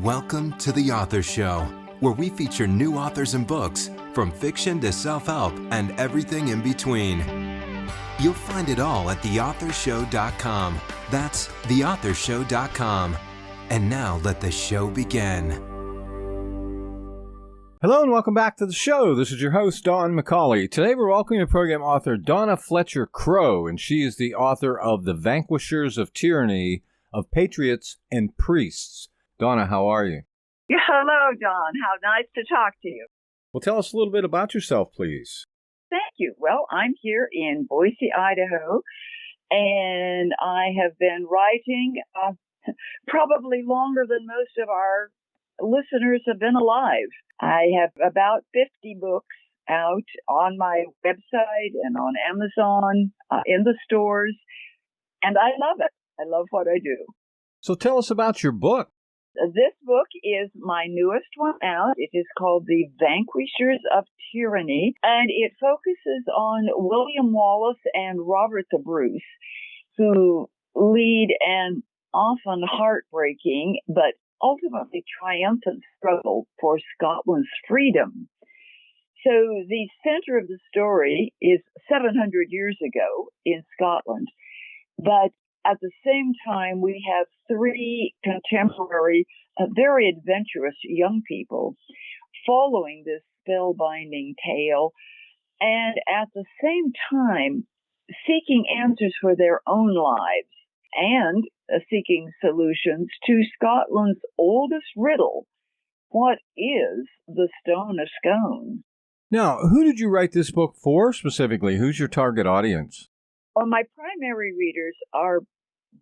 Welcome to The Author Show, where we feature new authors and books, from fiction to self-help and everything in between. You'll find it all at theauthorshow.com. That's theauthorshow.com. And now let the show begin. Hello and welcome back to the show. This is your host, Don McCauley. Today we're welcoming program author Donna Fletcher Crow, and she is the author of The Vanquishers of Tyranny, of Patriots and Priests. Donna, how are you? Hello, Don. How nice to talk to you. Well, tell us a little bit about yourself, please. Thank you. Well, I'm here in Boise, Idaho, and I have been writing probably longer than most of our listeners have been alive. I have about 50 books out on my website and on Amazon, in the stores, and I love it. I love what I do. So tell us about your book. This book is my newest one out. It is called The Vanquishers of Tyranny, and it focuses on William Wallace and Robert the Bruce, who lead an often heartbreaking but ultimately triumphant struggle for Scotland's freedom. So the center of the story is 700 years ago in Scotland, but at the same time, we have three contemporary, very adventurous young people following this spellbinding tale, and at the same time seeking answers for their own lives and seeking solutions to Scotland's oldest riddle: what is the Stone of Scone? Now, who did you write this book for specifically? Who's your target audience? Well, my primary readers are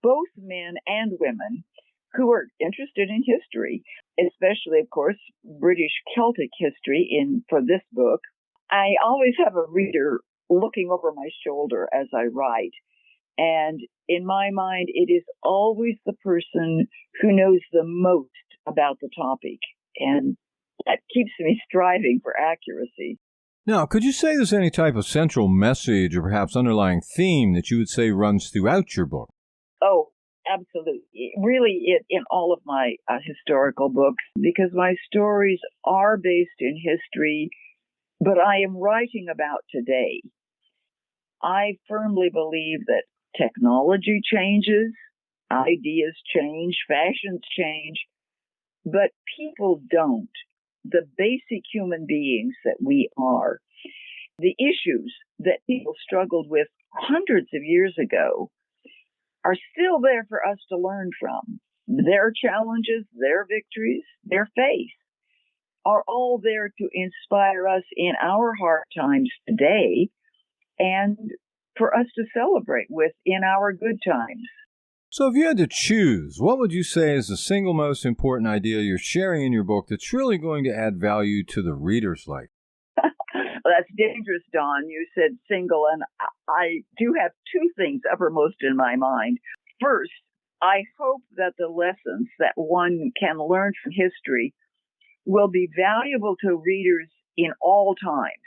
both men and women who are interested in history, especially, of course, British Celtic history for this book. I always have a reader looking over my shoulder as I write. And in my mind, it is always the person who knows the most about the topic. And that keeps me striving for accuracy. Now, could you say there's any type of central message or perhaps underlying theme that you would say runs throughout your book? Oh, absolutely. Really, in all of my historical books, because my stories are based in history, but I am writing about today. I firmly believe that technology changes, ideas change, fashions change, but people don't. The basic human beings that we are, the issues that people struggled with hundreds of years ago, are still there for us to learn from. Their challenges, their victories, their faith are all there to inspire us in our hard times today and for us to celebrate with in our good times. So if you had to choose, what would you say is the single most important idea you're sharing in your book that's really going to add value to the reader's life? Well, that's dangerous, Don. You said single, and I do have two things uppermost in my mind. First, I hope that the lessons that one can learn from history will be valuable to readers in all times.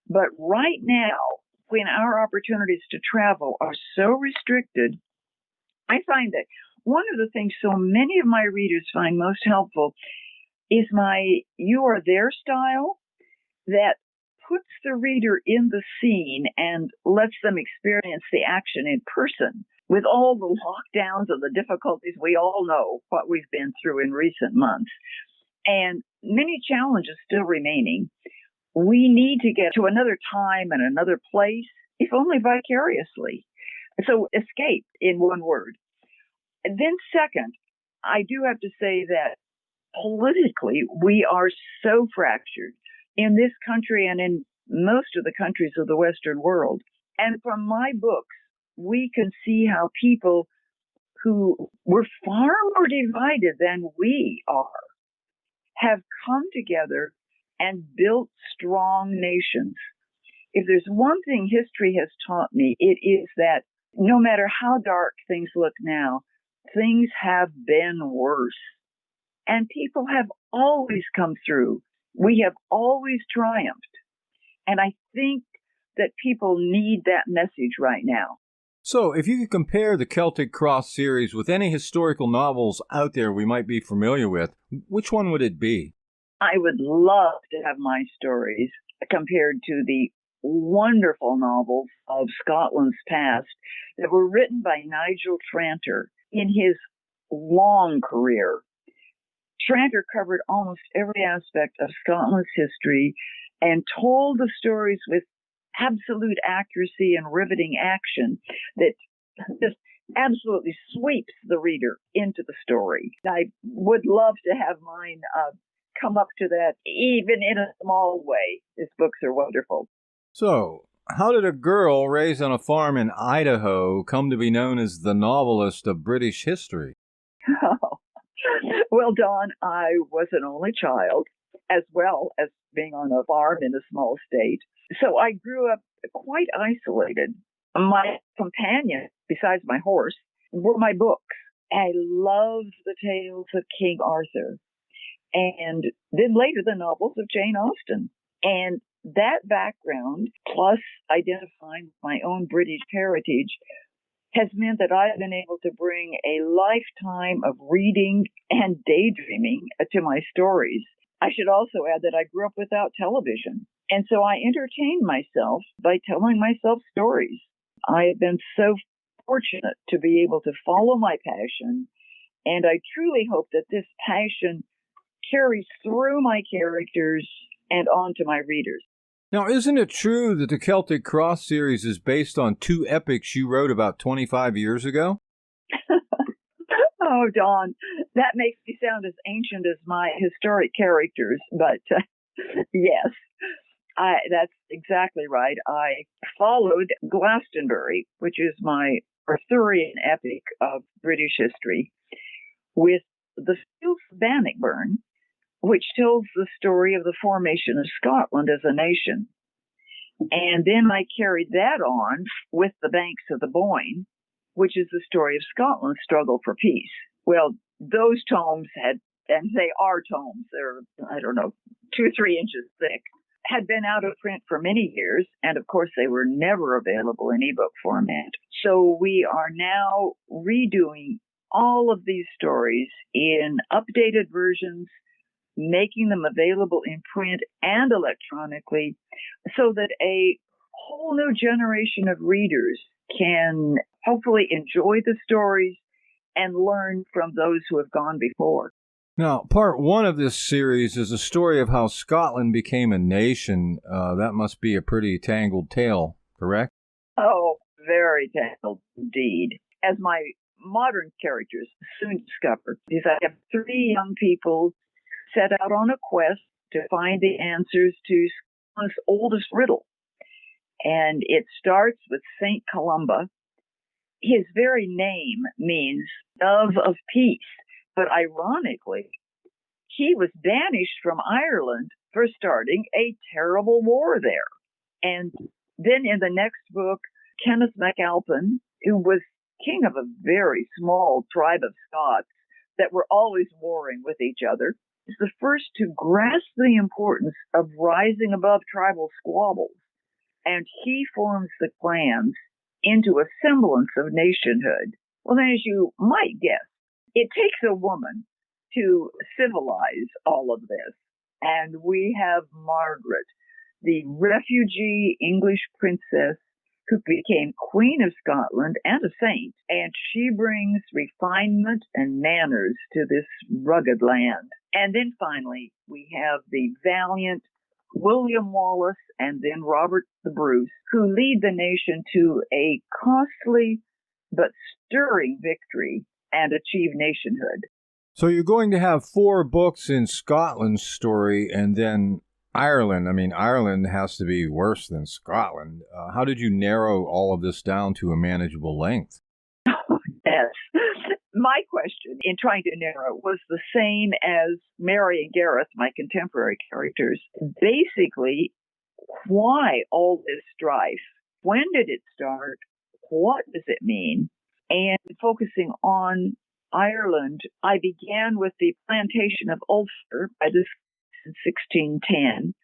But right now, when our opportunities to travel are so restricted, I find that one of the things so many of my readers find most helpful is my "you are there" style that puts the reader in the scene and lets them experience the action in person. With all the lockdowns and the difficulties, we all know what we've been through in recent months, and many challenges still remaining. We need to get to another time and another place, if only vicariously. So escape, in one word. And then second, I do have to say that politically, we are so fractured in this country and in most of the countries of the Western world. And from my books, we can see how people who were far more divided than we are have come together and built strong nations. If there's one thing history has taught me, it is that no matter how dark things look now, things have been worse. And people have always come through. We have always triumphed. And I think that people need that message right now. So, if you could compare the Celtic Cross series with any historical novels out there we might be familiar with, which one would it be? I would love to have my stories compared to the wonderful novels of Scotland's past that were written by Nigel Tranter in his long career. Tranter covered almost every aspect of Scotland's history and told the stories with absolute accuracy and riveting action that just absolutely sweeps the reader into the story. I would love to have mine come up to that, even in a small way. His books are wonderful. So, how did a girl raised on a farm in Idaho come to be known as the novelist of British history? Well, Don, I was an only child, as well as being on a farm in a small state. So I grew up quite isolated. My companion, besides my horse, were my books. I loved the tales of King Arthur, and then later the novels of Jane Austen. And that background, plus identifying with my own British heritage, has meant that I've been able to bring a lifetime of reading and daydreaming to my stories. I should also add that I grew up without television, and so I entertained myself by telling myself stories. I have been so fortunate to be able to follow my passion, and I truly hope that this passion carries through my characters and on to my readers. Now, isn't it true that the Celtic Cross series is based on two epics you wrote about 25 years ago? Oh, Don, that makes me sound as ancient as my historic characters, but yes, that's exactly right. I followed Glastonbury, which is my Arthurian epic of British history, with the Fields of Bannockburn, which tells the story of the formation of Scotland as a nation. And then I carried that on with the Banks of the Boyne, which is the story of Scotland's struggle for peace. Well, those tomes had, and they are tomes, they're, 2-3 inches thick, had been out of print for many years, and of course they were never available in ebook format. So we are now redoing all of these stories in updated versions, making them available in print and electronically so that a whole new generation of readers can hopefully enjoy the stories and learn from those who have gone before. Now, part one of this series is a story of how Scotland became a nation. That must be a pretty tangled tale, correct? Oh, very tangled indeed. As my modern characters soon discover, is I have 3 young people set out on a quest to find the answers to Scotland's oldest riddle. And it starts with St. Columba. His very name means dove of peace, but ironically, he was banished from Ireland for starting a terrible war there. And then in the next book, Kenneth Maclnnes, who was king of a very small tribe of Scots that were always warring with each other, is the first to grasp the importance of rising above tribal squabbles. And he forms the clans into a semblance of nationhood. Well, then, as you might guess, it takes a woman to civilize all of this. And we have Margaret, the refugee English princess who became Queen of Scotland and a saint. And she brings refinement and manners to this rugged land. And then finally, we have the valiant William Wallace and then Robert the Bruce, who lead the nation to a costly but stirring victory and achieve nationhood. So you're going to have 4 books in Scotland's story and then Ireland. I mean, Ireland has to be worse than Scotland. How did you narrow all of this down to a manageable length? Yes. My question in trying to narrow was the same as Mary and Gareth, my contemporary characters. Basically, why all this strife? When did it start? What does it mean? And focusing on Ireland, I began with the plantation of Ulster by the 1610.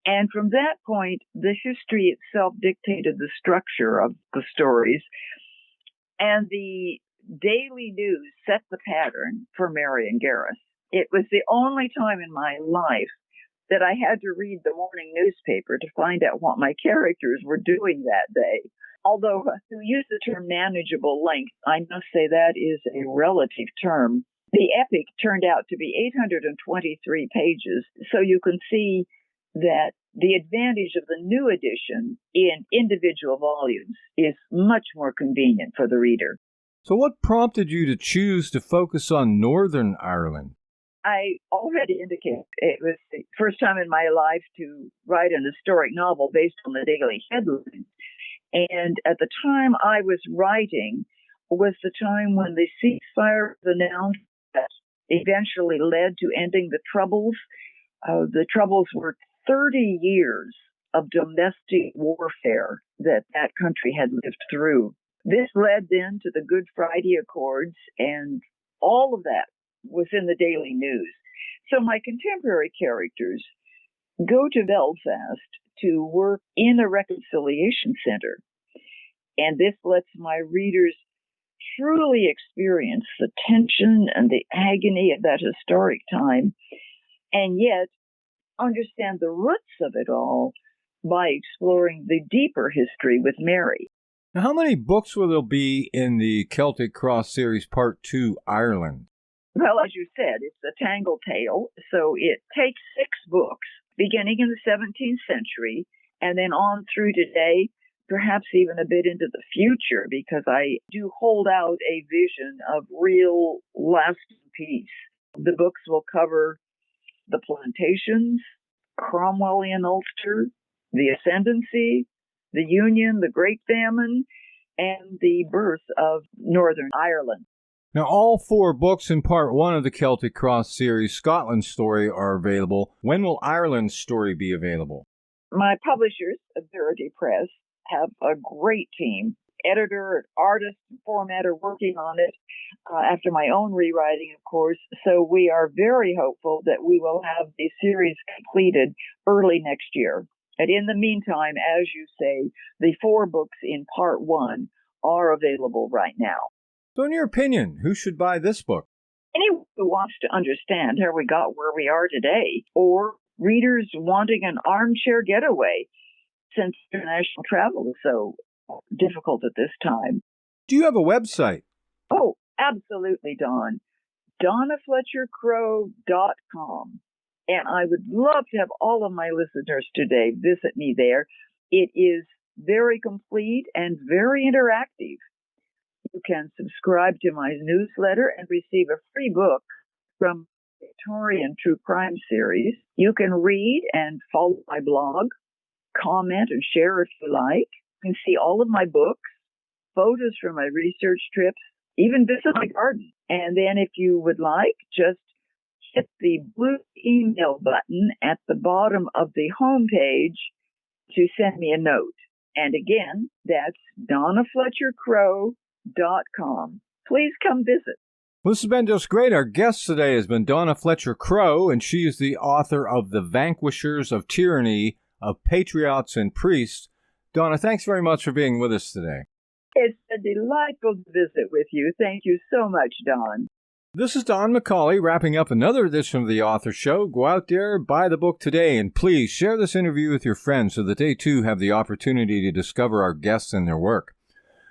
And from that point, the history itself dictated the structure of the stories. And the daily news set the pattern for Mary and Gareth. It was the only time in my life that I had to read the morning newspaper to find out what my characters were doing that day. Although to use the term manageable length, I must say that is a relative term. The epic turned out to be 823 pages, so you can see that the advantage of the new edition in individual volumes is much more convenient for the reader. So what prompted you to choose to focus on Northern Ireland? I already indicated it was the first time in my life to write an historic novel based on the daily headlines. And at the time I was writing was the time when the ceasefire was announced that eventually led to ending the Troubles. The Troubles were 30 years of domestic warfare that country had lived through. This led then to the Good Friday Accords, and all of that was in the daily news. So my contemporary characters go to Belfast to work in a reconciliation center. And this lets my readers truly experience the tension and the agony of that historic time, and yet understand the roots of it all by exploring the deeper history with Mary. Now, how many books will there be in the Celtic Cross series Part 2, Ireland? Well, as you said, it's a tangled tale, so it takes 6 books, beginning in the 17th century, and then on through today, perhaps even a bit into the future, because I do hold out a vision of real lasting peace. The books will cover the plantations, Cromwellian Ulster, the ascendancy, the Union, the Great Famine, and the birth of Northern Ireland. Now, all 4 books in Part 1 of the Celtic Cross series, Scotland's story, are available. When will Ireland's story be available? My publishers, Verity Press, have a great team. Editor, artist, and formatter working on it after my own rewriting, of course. So we are very hopeful that we will have the series completed early next year. And in the meantime, as you say, the 4 books in Part 1 are available right now. So in your opinion, who should buy this book? Anyone who wants to understand how we got where we are today, or readers wanting an armchair getaway, since international travel is so difficult at this time. Do you have a website? Oh, absolutely, Don. DonnaFletcherCrow.com. And I would love to have all of my listeners today visit me there. It is very complete and very interactive. You can subscribe to my newsletter and receive a free book from the Victorian True Crime series. You can read and follow my blog, comment and share if you like. You can see all of my books, photos from my research trips, even visit my garden. And then if you would like, just hit the blue email button at the bottom of the homepage to send me a note. And again, that's DonnaFletcherCrow.com. Please come visit. Well, this has been just great. Our guest today has been Donna Fletcher Crow, and she is the author of The Vanquishers of Tyranny, of Patriots and Priests. Donna, thanks very much for being with us today. It's a delightful visit with you. Thank you so much, Don. This is Don McCauley wrapping up another edition of The Author Show. Go out there, buy the book today, and please share this interview with your friends so that they too have the opportunity to discover our guests and their work.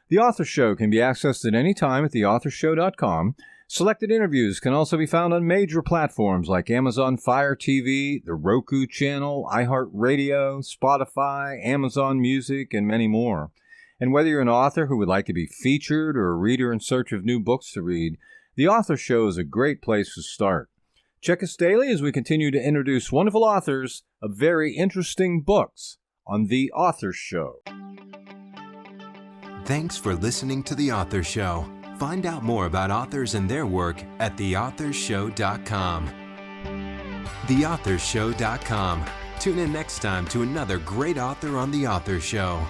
The Author Show can be accessed at any time at theauthorshow.com. Selected interviews can also be found on major platforms like Amazon Fire TV, the Roku channel, iHeartRadio, Spotify, Amazon Music, and many more. And whether you're an author who would like to be featured or a reader in search of new books to read, The Author Show is a great place to start. Check us daily as we continue to introduce wonderful authors of very interesting books on The Author Show. Thanks for listening to The Author Show. Find out more about authors and their work at theauthorshow.com. Theauthorshow.com. Tune in next time to another great author on The Author Show.